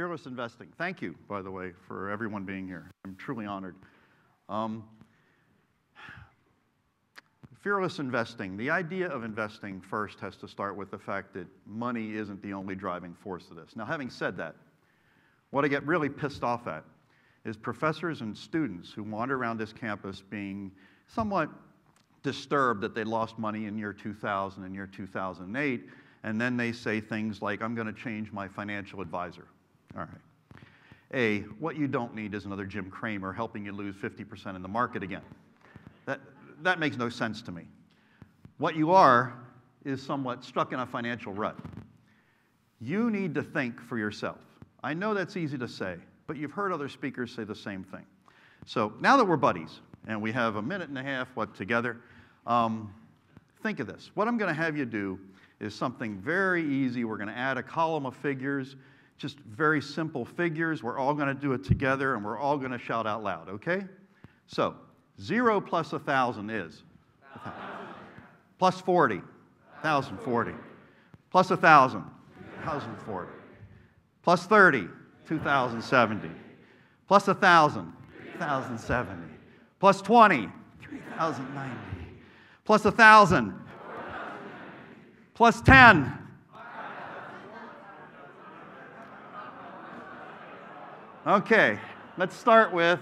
Fearless investing. Thank you, by the way, for everyone being here. I'm truly honored. Fearless investing. The idea of investing first has to start with the fact that money isn't the only driving force of this. Now, having said that, what I get really pissed off at is professors and students who wander around this campus being somewhat disturbed that they lost money in year 2000 and year 2008, and then they say things like, I'm going to change my financial advisor. All right. What you don't need is another Jim Cramer helping you lose 50% in the market again. That makes no sense to me. What you are is somewhat stuck in a financial rut. You need to think for yourself. I know that's easy to say, but you've heard other speakers say the same thing. So now that we're buddies, and we have a minute and a half together, think of this. What I'm going to have you do is something very easy. We're going to add a column of figures, just very simple figures. We're all going to do it together, and we're all going to shout out loud, okay? So 0 plus 1,000 is? 1,000. Plus 40, 1,040. Plus 1,000, 1,040. Plus 30, 2,070. Plus 1,000, 1,070. Plus 20, 3,090. Plus 1,000. Plus 10. Okay, let's start with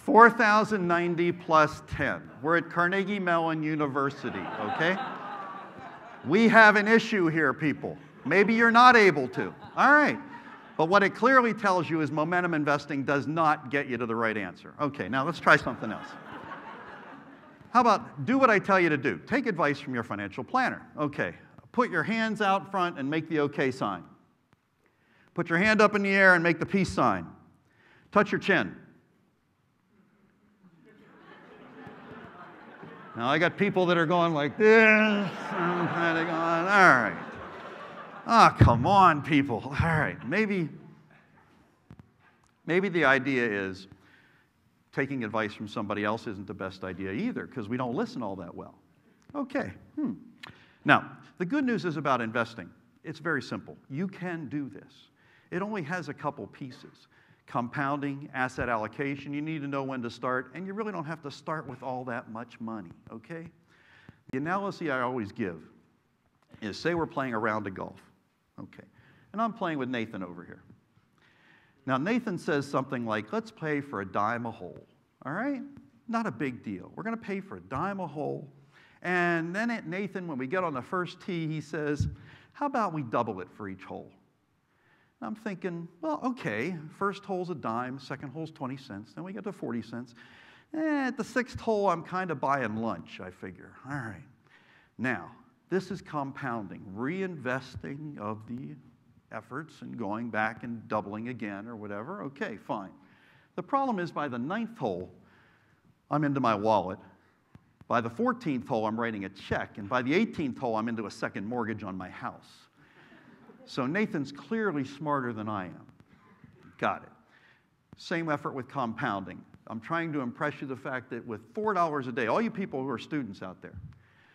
4,090 plus 10. We're at Carnegie Mellon University, okay? We have an issue here, people. Maybe you're not able to. All right. But what it clearly tells you is momentum investing does not get you to the right answer. Okay, now let's try something else. How about do what I tell you to do? Take advice from your financial planner. Okay, put your hands out front and make the okay sign. Put your hand up in the air and make the peace sign. Touch your chin. Now I got people that are going like this. I'm kind of going, all right. Oh, come on, people. All right, maybe the idea is taking advice from somebody else isn't the best idea either, because we don't listen all that well. Okay. Now, the good news is about investing. It's very simple. You can do this. It only has a couple pieces. Compounding, asset allocation, you need to know when to start, and you really don't have to start with all that much money, okay? The analogy I always give is, say we're playing a round of golf. Okay, and I'm playing with Nathan over here. Now, Nathan says something like, let's play for a dime a hole, all right? Not a big deal. We're going to pay for a dime a hole. And then at Nathan, when we get on the first tee, he says, how about we double it for each hole? And I'm thinking, well, okay, first hole's a dime, second hole's 20 cents, then we get to 40 cents. At the sixth hole, I'm kind of buying lunch, I figure. All right, now, this is compounding, reinvesting of the efforts and going back and doubling again or whatever. Okay, fine. The problem is by the ninth hole, I'm into my wallet. By the 14th hole, I'm writing a check. And by the 18th hole, I'm into a second mortgage on my house. So Nathan's clearly smarter than I am. Got it. Same effort with compounding. I'm trying to impress you the fact that with $4 a day, all you people who are students out there,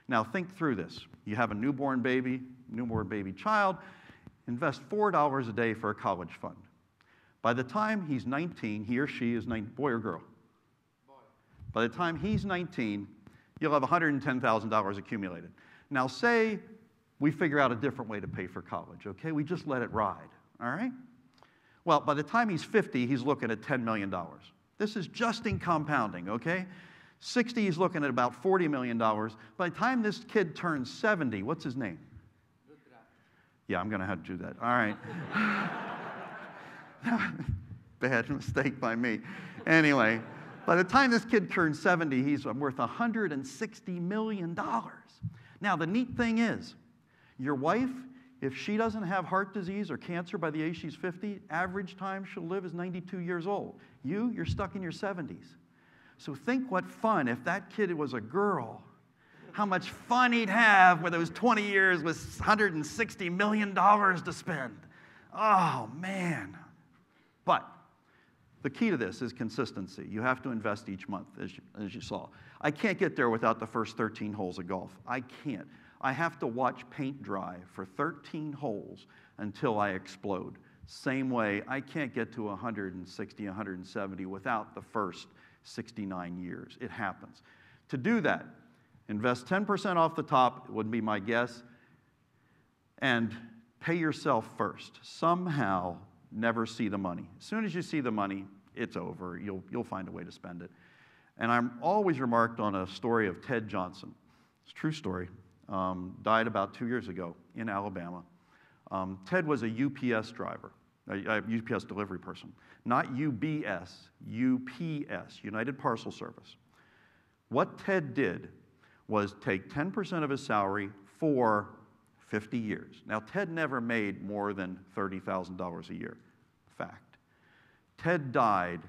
now think through this. You have a newborn baby child, invest $4 a day for a college fund. By the time he's 19, he or she is 19, boy or girl? Boy. By the time he's 19, you'll have $110,000 accumulated. Now say we figure out a different way to pay for college, okay? We just let it ride, all right? Well, by the time he's 50, he's looking at $10 million. This is just in compounding, okay? 60, he's looking at about $40 million. By the time this kid turns 70, what's his name? Yeah, I'm going to have to do that. All right. Bad mistake by me. Anyway, by the time this kid turns 70, he's worth $160 million. Now, the neat thing is, your wife, if she doesn't have heart disease or cancer by the age she's 50, average time she'll live is 92 years old. You're stuck in your 70s. So think what fun, if that kid was a girl, how much fun he'd have with those 20 years with $160 million to spend. Oh, man. But the key to this is consistency. You have to invest each month, as you saw. I can't get there without the first 13 holes of golf. I can't. I have to watch paint dry for 13 holes until I explode. Same way, I can't get to 160, 170 without the first 69 years. It happens. To do that, invest 10% off the top, would be my guess, and pay yourself first. Somehow, never see the money. As soon as you see the money, it's over. You'll find a way to spend it. And I'm always remarked on a story of Ted Johnson. It's a true story. Died about 2 years ago in Alabama. Ted was a UPS driver, a UPS delivery person. Not UBS, UPS, United Parcel Service. What Ted did was take 10% of his salary for 50 years. Now, Ted never made more than $30,000 a year. Fact. Ted died.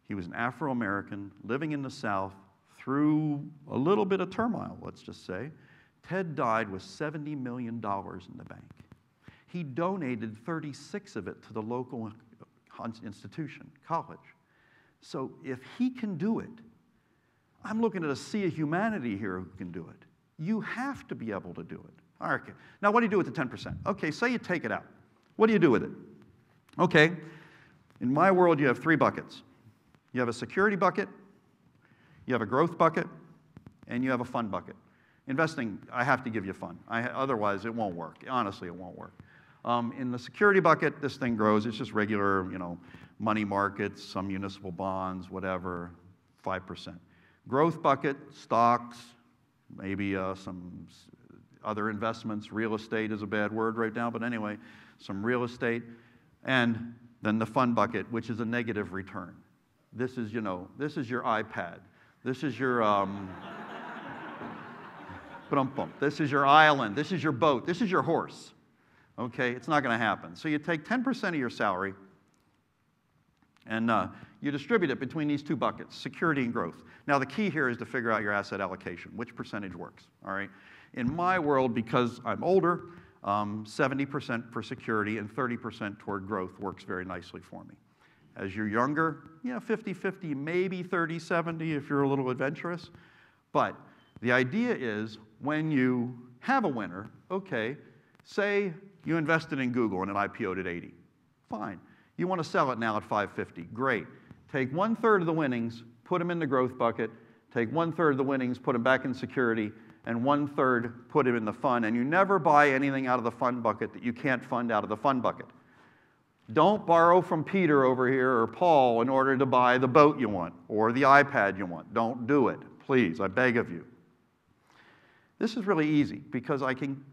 He was an Afro-American living in the South through a little bit of turmoil, let's just say. Ted died with $70 million in the bank. He donated 36 of it to the local institution, college. So if he can do it, I'm looking at a sea of humanity here who can do it. You have to be able to do it. All right, okay. Now, what do you do with the 10%? Okay, say you take it out. What do you do with it? Okay, in my world, you have 3 buckets. You have a security bucket, you have a growth bucket, and you have a fun bucket. Investing, I have to give you fun. Otherwise, it won't work. Honestly, it won't work. In the security bucket, this thing grows. It's just regular, money markets, some municipal bonds, whatever, 5%. Growth bucket, stocks, maybe some other investments. Real estate is a bad word right now, but anyway, some real estate. And then the fun bucket, which is a negative return. This is your iPad. This is your, this is your island. This is your boat. This is your horse. Okay, it's not going to happen. So you take 10% of your salary and you distribute it between these 2 buckets, security and growth. Now, the key here is to figure out your asset allocation, which percentage works, all right? In my world, because I'm older, 70% for security and 30% toward growth works very nicely for me. As you're younger, 50-50, maybe 30-70 if you're a little adventurous. But the idea is when you have a winner, okay, say you invested in Google and it IPO'd at 80. Fine. You want to sell it now at 550. Great. Take 1/3 of the winnings, put them in the growth bucket, take 1/3 of the winnings, put them back in security, and 1/3 put them in the fund, and you never buy anything out of the fund bucket that you can't fund out of the fund bucket. Don't borrow from Peter over here or Paul in order to buy the boat you want or the iPad you want. Don't do it, please, I beg of you. This is really easy because I can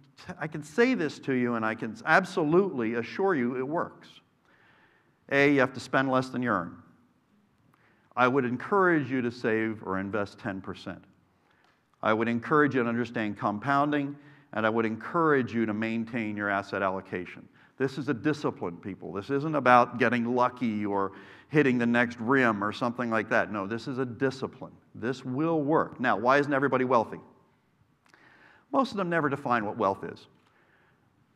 say this to you and I can absolutely assure you it works. A, you have to spend less than you earn. I would encourage you to save or invest 10%. I would encourage you to understand compounding, and I would encourage you to maintain your asset allocation. This is a discipline, people. This isn't about getting lucky or hitting the next rim or something like that. No, this is a discipline. This will work. Now, why isn't everybody wealthy? Most of them never define what wealth is.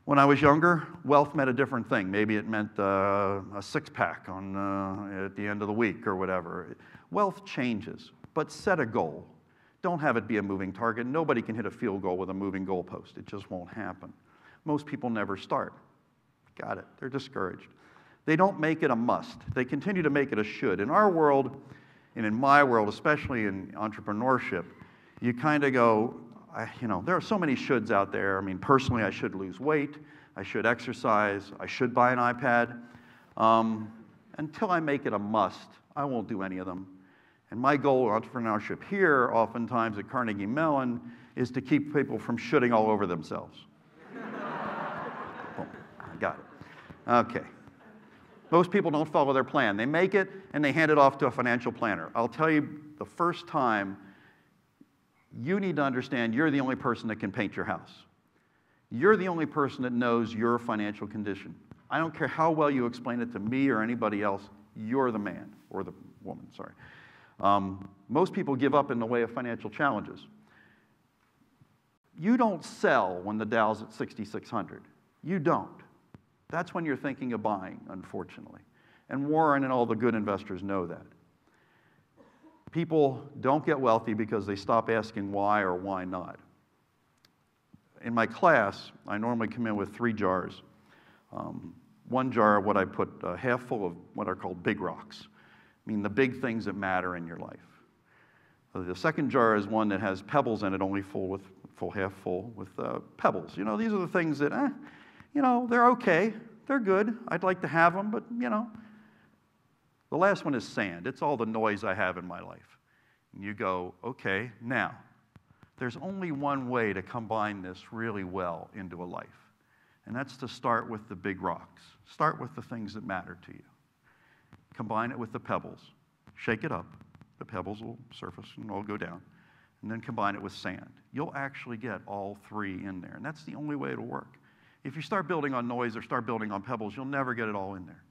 When I was younger, wealth meant a different thing. Maybe it meant a six-pack at the end of the week or whatever. Wealth changes, but set a goal. Don't have it be a moving target. Nobody can hit a field goal with a moving goalpost. It just won't happen. Most people never start. Got it. They're discouraged. They don't make it a must. They continue to make it a should. In our world, and in my world, especially in entrepreneurship, you kind of go, there are so many shoulds out there. I mean, personally, I should lose weight. I should exercise. I should buy an iPad. Until I make it a must, I won't do any of them. And my goal in entrepreneurship here, oftentimes at Carnegie Mellon, is to keep people from shoulding all over themselves. Boom. I got it. Okay. Most people don't follow their plan. They make it, and they hand it off to a financial planner. I'll tell you, the first time, you need to understand you're the only person that can paint your house. You're the only person that knows your financial condition. I don't care how well you explain it to me or anybody else, you're the man, or the woman, sorry. Most people give up in the way of financial challenges. You don't sell when the Dow's at 6,600. You don't. That's when you're thinking of buying, unfortunately. And Warren and all the good investors know that. People don't get wealthy because they stop asking why or why not. In my class, I normally come in with 3 jars. one jar of what I put half full of what are called big rocks. I mean, the big things that matter in your life. The second jar is one that has pebbles in it, only half full with pebbles. You know, these are the things that, you know, they're okay. They're good. I'd like to have them, but, you know. The last one is sand. It's all the noise I have in my life. And you go, okay, now, there's only one way to combine this really well into a life. And that's to start with the big rocks. Start with the things that matter to you. Combine it with the pebbles. Shake it up. The pebbles will surface and all go down. And then combine it with sand. You'll actually get all three in there. And that's the only way it'll work. If you start building on noise or start building on pebbles, you'll never get it all in there.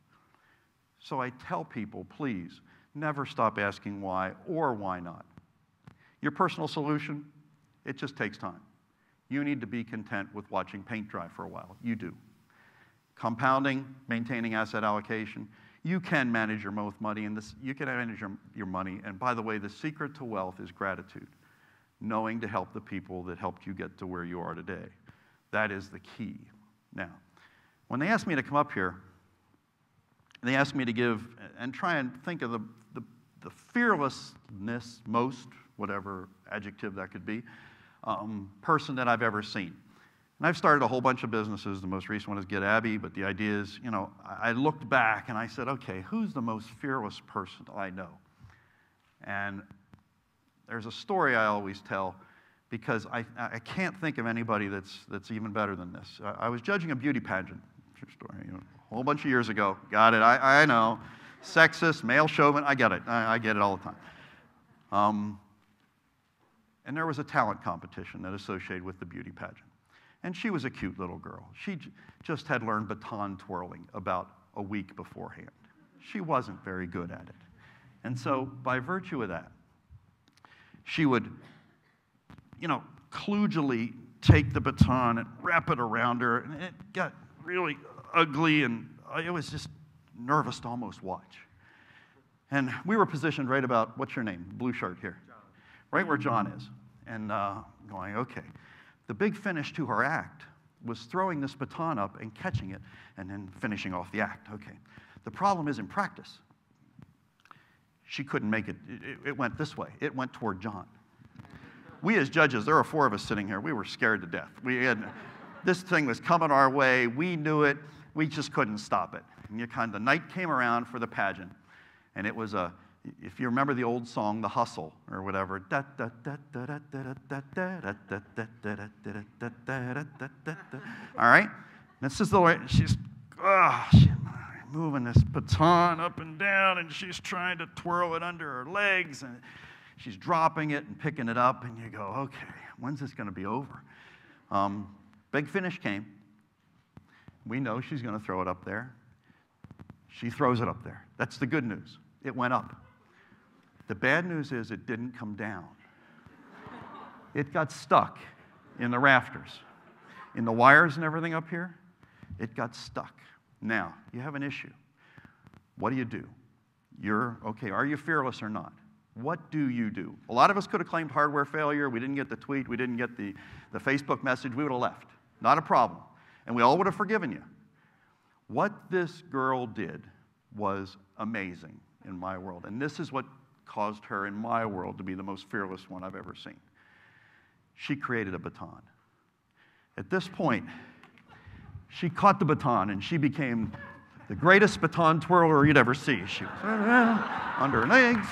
So I tell people, please, never stop asking why or why not. Your personal solution, it just takes time. You need to be content with watching paint dry for a while. You do. Compounding, maintaining asset allocation, you can manage your money, and you can manage your money. And by the way, the secret to wealth is gratitude, knowing to help the people that helped you get to where you are today. That is the key. Now, when they asked me to come up here, they asked me to give and try and think of the fearlessness, most, whatever adjective that could be, person that I've ever seen. And I've started a whole bunch of businesses. The most recent one is GetABBY, but the idea is, you know, I looked back and I said, okay, who's the most fearless person I know? And there's a story I always tell because I can't think of anybody that's even better than this. I was judging a beauty pageant, true story, you know, a whole bunch of years ago. Got it, I know. Sexist, male chauvinist, I get it. I get it all the time. And there was a talent competition that associated with the beauty pageant. And she was a cute little girl. She just had learned baton twirling about a week beforehand. She wasn't very good at it. And so, by virtue of that, she would, you know, kludgily take the baton and wrap it around her, and it got really ugly, and it was just nervous to almost watch. And we were positioned right about, what's your name? Blue shirt here. John. Right where John is. And going, okay. The big finish to her act was throwing this baton up and catching it and then finishing off the act. Okay. The problem is in practice, she couldn't make it. It went this way. It went toward John. We as judges, there are 4 of us sitting here, we were scared to death. This thing was coming our way. We knew it. We just couldn't stop it. And the night came around for the pageant, and it was if you remember the old song, The Hustle, or whatever. All right? This is the way she's moving this baton up and down, and she's trying to twirl it under her legs, and she's dropping it and picking it up, and you go, okay, when's this going to be over? Big finish came. We know she's going to throw it up there. She throws it up there. That's the good news. It went up. The bad news is it didn't come down. It got stuck in the rafters. In the wires and everything up here, it got stuck. Now, you have an issue. What do? Okay, are you fearless or not? What do you do? A lot of us could have claimed hardware failure. We didn't get the tweet. We didn't get the Facebook message. We would have left. Not a problem. And we all would have forgiven you. What this girl did was amazing in my world. And this is what caused her in my world to be the most fearless one I've ever seen. She created a baton. At this point, she caught the baton and she became the greatest baton twirler you'd ever see. She was under her legs.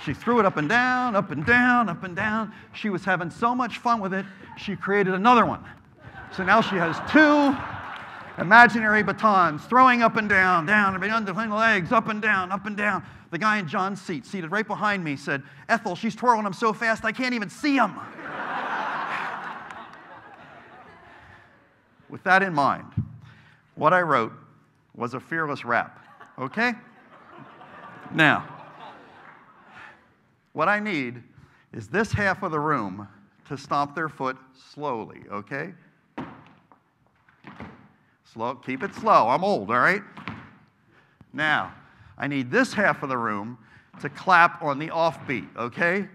She threw it up and down, up and down, up and down. She was having so much fun with it, she created another one. So now she has 2 imaginary batons throwing up and down, down, and under the legs, up and down, up and down. The guy in John's seat, seated right behind me, said, Ethel, she's twirling them so fast I can't even see them. With that in mind, what I wrote was a fearless rap, okay? Now, what I need is this half of the room to stomp their foot slowly, okay? Slow, keep it slow. I'm old, all right? Now, I need this half of the room to clap on the offbeat, okay?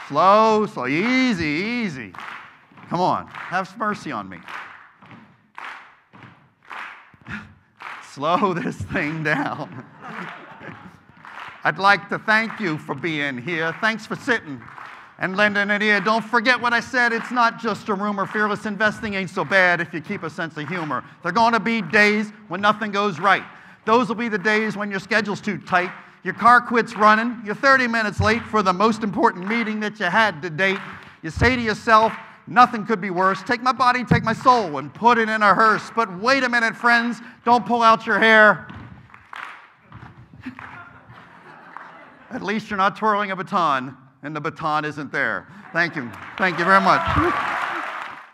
Slow, slow, easy, easy. Come on, have mercy on me. slow this thing down. I'd like to thank you for being here. Thanks for sitting and lending an ear. Don't forget what I said. It's not just a rumor. Fearless investing ain't so bad if you keep a sense of humor. There are going to be days when nothing goes right. Those will be the days when your schedule's too tight. Your car quits running. You're 30 minutes late for the most important meeting that you had to date. You say to yourself, nothing could be worse. Take my body, take my soul, and put it in a hearse. But wait a minute, friends. Don't pull out your hair. At least you're not twirling a baton, and the baton isn't there. Thank you. Thank you very much.